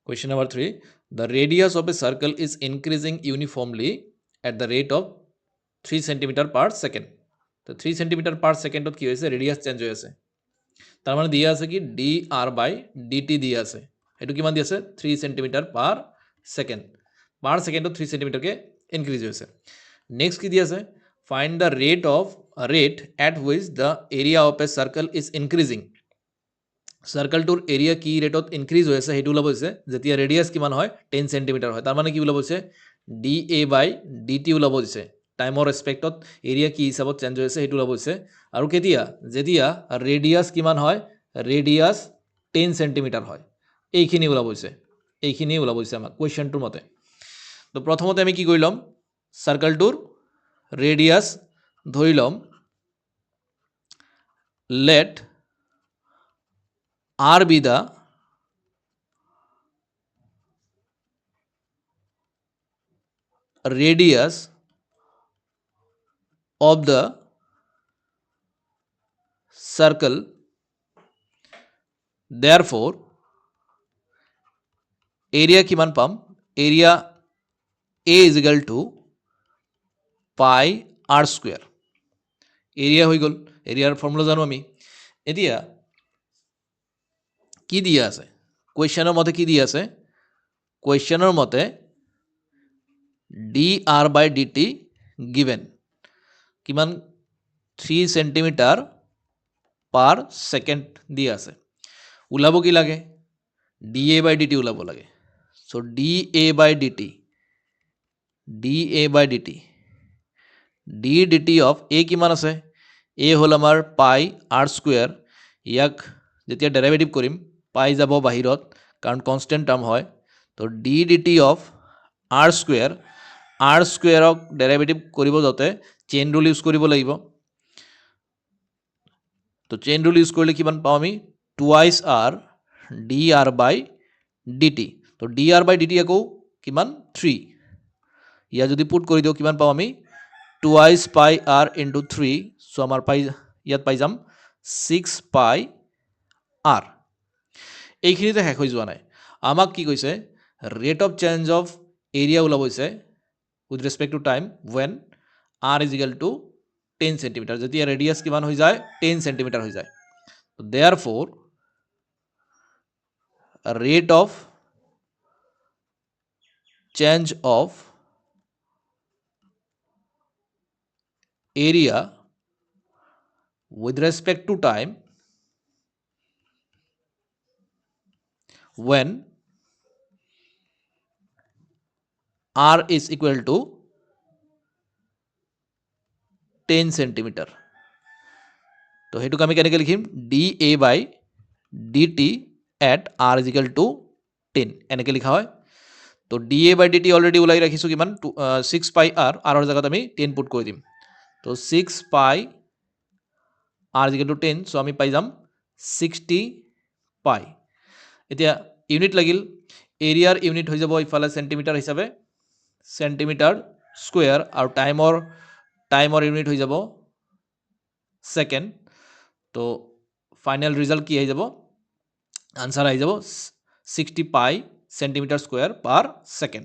Question number 3. The radius of a circle is increasing uniformly at the rate of 3 cm per second. তো 3 cm per second কি হয়েছে radius change হয়ে আছে তার মানে দিয়ে আছে কি dr/dt দিয়ে আছে এটু কিমান দিয়ে আছে 3 cm per second পার সেকেন্ডত 3 cm কে ইনক্রিজ হয়েছে নেক্সট কি দিয়ে আছে find the rate at which the area of a circle is increasing সাৰ্কেলটোৰ এৰিয়া কি ৰেটত ইনক্ৰিজ হৈ আছে সেইটো ওলাব হৈছে যেতিয়া ৰেডিয়াছ কিমান হয় 10 সেন্টিমিটাৰ হয় তাৰ মানে কি ওলাব হৈছে dA/dt ওলাব হৈছে টাইমৰ ৰেসপেক্টত এৰিয়া কি হিচাপত চেঞ্জ হৈ আছে সেইটো ওলাব হৈছে আৰু কেতিয়া যেতিয়া ৰেডিয়াছ কিমান হয় ৰেডিয়াছ 10 সেন্টিমিটাৰ হয় এইখিনি ওলাব হৈছে আমাক কোৱেশ্চনটোৰ মতে তো প্ৰথমতে আমি কি কৰি ল'ম সাৰ্কেলটোৰ ৰেডিয়াছ ধৰি ল'ম let R be the radius of the circle. Therefore, area কিমান পাম area A is equal to pi r square. area হৈ গ'ল এৰিয়াৰ ফৰ্মুলা জানো আমি এতিয়া কি দিয়া আছে কোৱেশ্চনৰ মতে কি দিয়া আছে কোৱেশ্চনৰ মতে dr/dt given কিমান 3 সেন্টিমিটাৰ পাৰ সেকেন্ড দিয়া আছে ওলাব কি লাগে dA/dt ওলাব লাগে so dA/dt dt of a কিমান আছে a হল আমাৰ পাই r স্কয়াৰ ইয়াক যেতিয়া ডেৰিভেটিভ কৰিম পাই যাব বাহিৰত কাৰণ কনস্ট্যান্ট টাৰ্ম হয় তো dt of r স্কয়াৰক ডেৰিভেটিভ কৰিব যাতে চেইন ৰুল ইউজ কৰিব লাগিব তো চেইন ৰুল ইউজ কৰিলে কিমান পাম আমি টুৱাইস r dr/dt তো dr/dt আকৌ কিমান 3 ইয়া যদি পুট কৰি দিও কিমান পাম আমি টুৱাইস পাই r into 3 সো আমাৰ ইয়াত পাই যাম 6 পাই r এইখিনিতে শেষ হৈ যোৱা নাই আমাক কি কৈছে rate of change of area ওলাব হৈছে with respect to time when r is equal to 10 cm যেতিয়া ৰেডিয়াস কিমান হৈ যায় 10 cm হৈ যায় so therefore rate of change of area with respect to time when r is equal to 10 centimeter তো হেতুক আমি কেনেকৈ লিখিম dA/dt at r is equal to 10 এনেকৈ লিখা হয় তো dA/dt অলৰেডি ওলাই ৰাখিছো কিমান 6 পাই r r জায়গাত আমি 10 পুট কৰি দিম তো 6 পাই r is equal to 10 so আমি পাই যাম 60 পাই এতিয়া ইউনিট লাগিল এৰিয়াৰ ইউনিট হৈ যাব ইফালে সেন্টিমিটাৰ হিচাপে সেন্টিমিটাৰ স্কয়াৰ আৰু টাইমৰ ইউনিট হৈ যাব সেকেন্ড তো ফাইনাল ৰিজাল্ট কি আহি যাব আনসাৰ আহি যাব 60 পাই সেন্টিমিটাৰ স্কয়াৰ পাৰ সেকেন্ড